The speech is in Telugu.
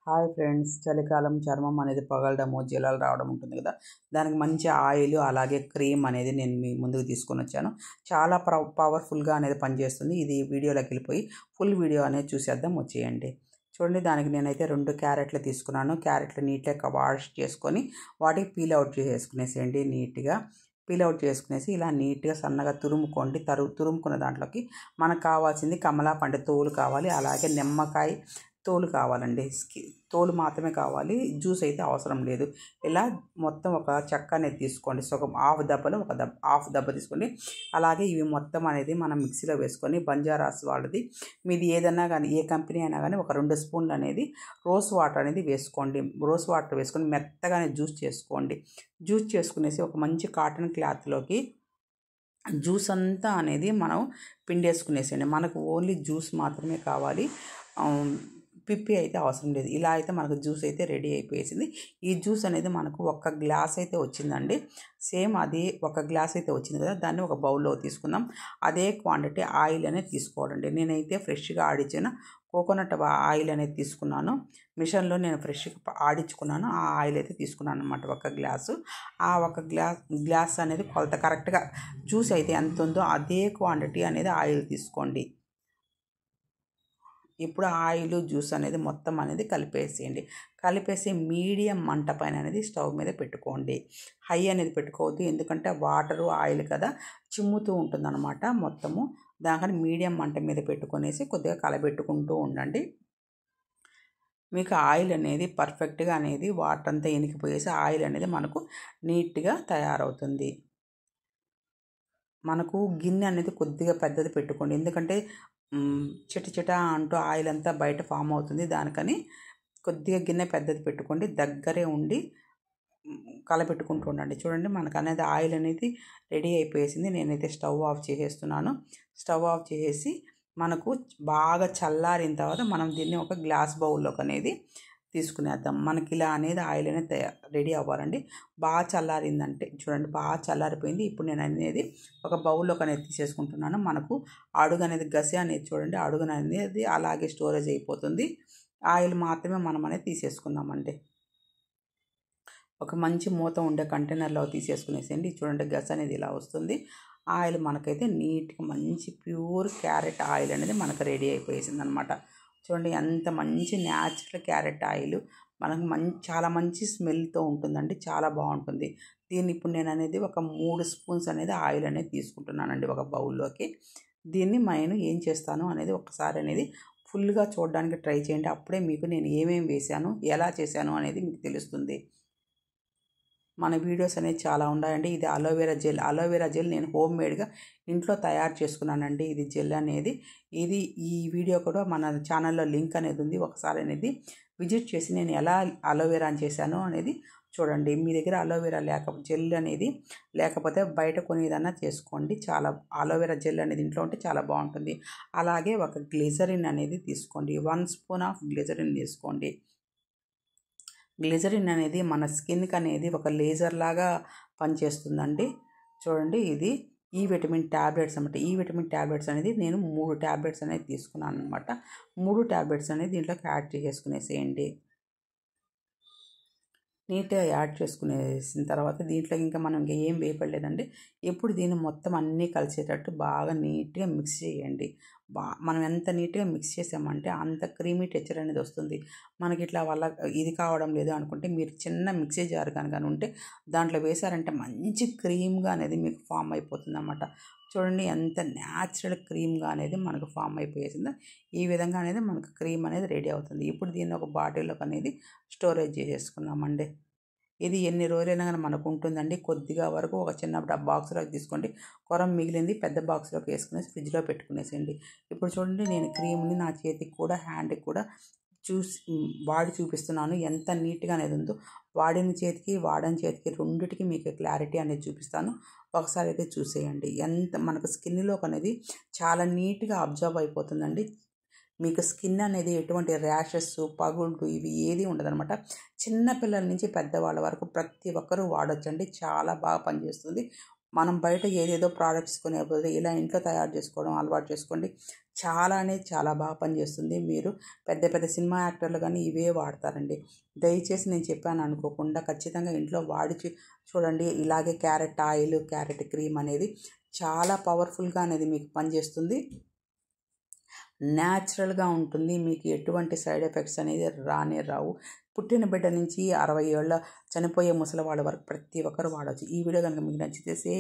హాయ్ ఫ్రెండ్స్, చలికాలం చర్మం అనేది పగలడము, జిలాలు రావడం ఉంటుంది కదా. దానికి మంచి ఆయిల్ అలాగే క్రీమ్ అనేది నేను మీ ముందుకు తీసుకొని వచ్చాను. చాలా పవర్ఫుల్గా అనేది పనిచేస్తుంది. ఇది వీడియోలోకి వెళ్ళిపోయి ఫుల్ వీడియో అనేది చూసేద్దాం, వచ్చేయండి. చూడండి, దానికి నేనైతే 2 క్యారెట్లు తీసుకున్నాను. క్యారెట్లు నీట్గా వాష్ చేసుకొని వాటికి పీల్ అవుట్ చేసుకునేసేయండి. నీట్గా పీల్ అవుట్ చేసుకునేసి ఇలా నీట్గా సన్నగా తురుముకోండి. తురుముకున్న దాంట్లోకి మనకు కావాల్సింది కమలా పండు తోలు కావాలి, అలాగే నిమ్మకాయ తోలు కావాలండి. తోలు మాత్రమే కావాలి, జ్యూస్ అయితే అవసరం లేదు. ఇలా మొత్తం ఒక చెక్క అనేది తీసుకోండి, సగం హాఫ్ దెబ్బలో హాఫ్ దెబ్బ తీసుకోండి. అలాగే ఇవి మొత్తం అనేది మనం మిక్సీలో వేసుకొని బంజారాస్ వాళ్ళది, మీది ఏదన్నా కానీ ఏ కంపెనీ అయినా కానీ ఒక 2 స్పూన్లు అనేది రోస్ వాటర్ అనేది వేసుకోండి. రోస్ వాటర్ వేసుకొని మెత్తగానే జ్యూస్ చేసుకోండి. జ్యూస్ చేసుకునేసి ఒక మంచి కాటన్ క్లాత్లోకి జ్యూస్ అంతా అనేది మనం పిండేసుకునేసేయండి. మనకు ఓన్లీ జ్యూస్ మాత్రమే కావాలి, పిప్పి అయితే అవసరం లేదు. ఇలా అయితే మనకు జ్యూస్ అయితే రెడీ అయిపోయేసింది. ఈ జ్యూస్ అనేది మనకు 1 గ్లాస్ అయితే వచ్చిందండి. సేమ్ అదే 1 గ్లాస్ అయితే వచ్చింది కదా, దాన్ని ఒక బౌల్లో తీసుకుందాం. అదే క్వాంటిటీ ఆయిల్ అనేది తీసుకోవాలండి. నేనైతే ఫ్రెష్గా ఆడించిన కోకోనట్ ఆయిల్ అనేది తీసుకున్నాను. మిషన్లో నేను ఫ్రెష్గా ఆడించుకున్నాను. ఆ ఆయిల్ అయితే తీసుకున్నాను అనమాట 1 గ్లాసు. ఆ 1 గ్లాస్ అనేది కొలత కరెక్ట్గా జ్యూస్ అయితే ఎంత ఉందో అదే క్వాంటిటీ అనేది ఆయిల్ తీసుకోండి. ఇప్పుడు ఆయిల్ జ్యూస్ అనేది మొత్తం అనేది కలిపేసేయండి. కలిపేసి మీడియం మంట పైన అనేది స్టవ్ మీద పెట్టుకోండి. హై అనేది పెట్టుకోవద్దు, ఎందుకంటే వాటరు ఆయిల్ కదా, చిమ్ముతూ ఉంటుందన్నమాట మొత్తము. దానికని మీడియం మంట మీద పెట్టుకొనేసి కొద్దిగా కలబెట్టుకుంటూ ఉండండి. మీకు ఆయిల్ అనేది పర్ఫెక్ట్గా అనేది వాటర్ అంతా ఎనికిపోయేసి ఆయిల్ అనేది మనకు నీట్గా తయారవుతుంది. మనకు గిన్నె అనేది కొద్దిగా పెద్దది పెట్టుకోండి, ఎందుకంటే చిట అంటూ ఆయిల్ అంతా బయట ఫామ్ అవుతుంది. దానికని కొద్దిగా గిన్నె పెద్దది పెట్టుకోండి, దగ్గరే ఉండి కలపెట్టుకుంటూ ఉండండి. చూడండి, మనకు అనేది ఆయిల్ అనేది రెడీ అయిపోయేసింది. నేనైతే స్టవ్ ఆఫ్ చేసేస్తున్నాను. స్టవ్ ఆఫ్ చేసేసి మనకు బాగా చల్లారిన తర్వాత మనం దీన్ని ఒక గ్లాస్ బౌల్లోకి అనేది తీసుకునేద్దాం. మనకి ఇలా అనేది ఆయిల్ అనేది రెడీ అవ్వాలండి. బాగా చల్లారిందంటే చూడండి, బాగా చల్లారిపోయింది. ఇప్పుడు నేను అనేది ఒక బౌల్లోకి అనేది తీసేసుకుంటున్నాను. మనకు అడుగు అనేది గసి అనేది చూడండి, అడుగు అనేది అలాగే స్టోరేజ్ అయిపోతుంది. ఆయిల్ మాత్రమే మనం అనేది తీసేసుకుందామండి. ఒక మంచి మూత ఉండే కంటైనర్లో తీసేసుకునేసేయండి. చూడండి, గస అనేది ఇలా వస్తుంది. ఆయిల్ మనకైతే నీట్గా మంచి ప్యూర్ క్యారెట్ ఆయిల్ అనేది మనకు రెడీ అయిపోయేసింది అనమాట. చూడండి, ఎంత మంచి న్యాచురల్ క్యారెట్ ఆయిల్ మనకు చాలా మంచి స్మెల్తో ఉంటుందండి, చాలా బాగుంటుంది. దీన్ని ఇప్పుడు నేను అనేది ఒక 3 స్పూన్స్ అనేది ఆయిల్ అనేది తీసుకుంటున్నానండి ఒక బౌల్లోకి. దీన్ని నేను ఏం చేస్తాను అనేది ఒకసారి అనేది ఫుల్గా చూడడానికి ట్రై చేయండి. అప్పుడే మీకు నేను ఏమేమి వేశాను, ఎలా చేశాను అనేది మీకు తెలుస్తుంది. మన వీడియోస్ అనేది చాలా ఉన్నాయండి. ఇది అలోవెరా జెల్ నేను హోమ్ మేడ్గా ఇంట్లో తయారు చేసుకున్నానండి. ఇది జెల్ అనేది ఈ వీడియో కూడా మన ఛానల్లో లింక్ అనేది ఉంది. ఒకసారి అనేది విజిట్ చేసి నేను ఎలా అలోవెరా చేశాను అనేది చూడండి. మీ దగ్గర అలోవెరా జెల్ అనేది లేకపోతే బయట కొనేదన్నా చేసుకోండి. చాలా అలోవెరా జెల్ అనేది ఇంట్లో ఉంటే చాలా బాగుంటుంది. అలాగే ఒక గ్లిజరిన్ అనేది తీసుకోండి. 1 స్పూన్ ఆఫ్ గ్లిజరిన్ తీసుకోండి. గ్లిజరిన్ అనేది మన స్కిన్కి అనేది ఒక లేజర్ లాగా పనిచేస్తుందండి. చూడండి, ఇది ఈ విటమిన్ ట్యాబ్లెట్స్ అనమాట. ఈ విటమిన్ ట్యాబ్లెట్స్ అనేది నేను 3 ట్యాబ్లెట్స్ అనేది తీసుకున్నాను అనమాట. 3 ట్యాబ్లెట్స్ అనేది దీంట్లోకి యాడ్ చేసుకునేసేయండి. నీట్గా యాడ్ చేసుకునేసిన తర్వాత దీంట్లో ఇంకా మనం ఇంకా ఏం వేయపడలేదండి. ఇప్పుడు దీన్ని మొత్తం అన్నీ కలిసేటట్టు బాగా నీట్గా మిక్స్ చేయండి. మనం ఎంత నీట్గా మిక్స్ చేసామంటే అంత క్రీమీ టెక్స్చర్ అనేది వస్తుంది. మనకి ఇట్లా ఇది కావడం లేదు అనుకుంటే మీరు చిన్న మిక్సీ జార్ కనుక ఉంటే దాంట్లో వేసారంటే మంచి క్రీమ్గా అనేది మీకు ఫామ్ అయిపోతుంది అన్నమాట. చూడండి, ఎంత న్యాచురల్ క్రీమ్గా అనేది మనకు ఫామ్ అయిపోయేసిందో ఈ విధంగా అనేది మనకు క్రీమ్ అనేది రెడీ అవుతుంది. ఇప్పుడు దీన్ని ఒక బాటిల్లోకి అనేది స్టోరేజ్ చేసేసుకున్నామండి. ఇది ఎన్ని రోజులైనా కానీ మనకు ఉంటుందండి. కొద్దిగా వరకు ఒక చిన్న బాక్స్లోకి తీసుకోండి. మిగిలింది పెద్ద బాక్స్లోకి వేసుకునేసి ఫ్రిడ్జ్లో పెట్టుకునేసేయండి. ఇప్పుడు చూడండి, నేను క్రీమ్ని నా చేతికి కూడా హ్యాండ్కి కూడా వాడి చూపిస్తున్నాను ఎంత నీట్గా అనేది ఉందో. వాడిన చేతికి వాడని చేతికి రెండిటికి మీకు క్లారిటీ అనేది చూపిస్తాను. ఒకసారి అయితే చూసేయండి. ఎంత మనకు స్కిన్లోకి అనేది చాలా నీట్గా అబ్జర్వ్ అయిపోతుందండి. మీకు స్కిన్ అనేది ఎటువంటి ర్యాషెస్, పగుళ్ళు ఇవి ఏది ఉండదనమాట. చిన్నపిల్లల నుంచి పెద్దవాళ్ళ వరకు ప్రతి ఒక్కరూ వాడొచ్చండి. చాలా బాగా పనిచేస్తుంది. మనం బయట ఏదేదో ప్రోడక్ట్స్ కొనే బదులు ఇలా ఇంట్లో తయారు చేసుకోవడం అలవాటు చేసుకోండి. చాలా బాగా పనిచేస్తుంది. మీరు పెద్ద పెద్ద సినిమా యాక్టర్లు కానీ ఇవే వాడతారండి. దయచేసి నేను చెప్పాను అనుకోకుండా ఖచ్చితంగా ఇంట్లో వాడి చూడండి. ఇలాగే క్యారెట్ ఆయిల్, క్యారెట్ క్రీమ్ అనేది చాలా పవర్ఫుల్గా అనేది మీకు పనిచేస్తుంది. న్యాచురల్గా ఉంటుంది. మీకు ఎటువంటి సైడ్ ఎఫెక్ట్స్ అనేది రావు. పుట్టిన బిడ్డ నుంచి 60 ఏళ్ళ చనిపోయే ముసలి వాళ్ళ వరకు ప్రతి ఒక్కరు వాడవచ్చు. ఈ వీడియో కనుక మీకు నచ్చితే